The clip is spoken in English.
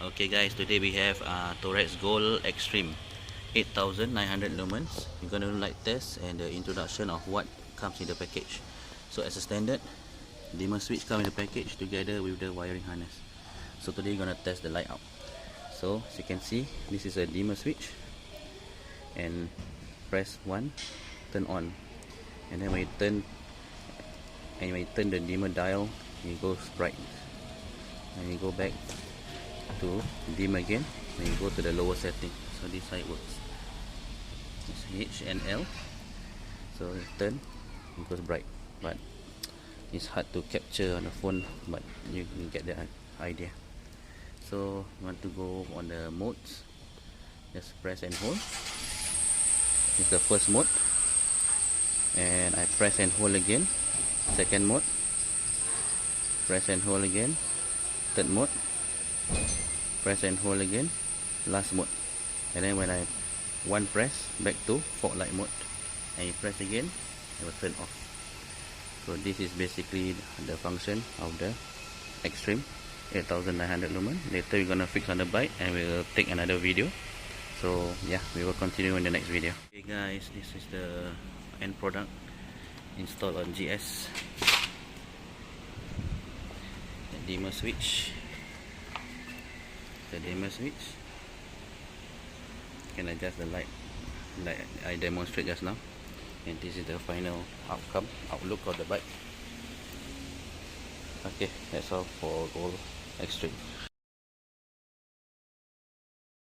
Okay guys, today we have TOUREX Gold XTREME 8900 lumens. We're gonna do light test and the introduction of what comes in the package. So as a standard, dimmer switch comes in the package together with the wiring harness. So today we're gonna test the light out. So as you can see, this is a dimmer switch, and press 1, turn on, and then when you turn the dimmer dial, it goes bright, and you go back to dim again when you go to the lower setting. So this is how it works. It's H and L. So you turn, it goes bright, but it's hard to capture on the phone, but you can get the idea. So you want to go on the modes, just press and hold. This is the first mode, and I press and hold again. Second mode, press and hold again. Third mode, press and hold again. Last mode, and then when I one press, back to fog light mode, and you press again, it will turn off. So this is basically the function of the Extreme 8900 lumen. Later we're gonna fix on the bike and we'll take another video. So yeah, we will continue in the next video. Okay guys, this is the end product installed on GS. The dimmer switch. The dimmer switch. You can adjust the light like I demonstrated just now. And this is the final outlook of the bike. Okay, that's all for Gold Extreme.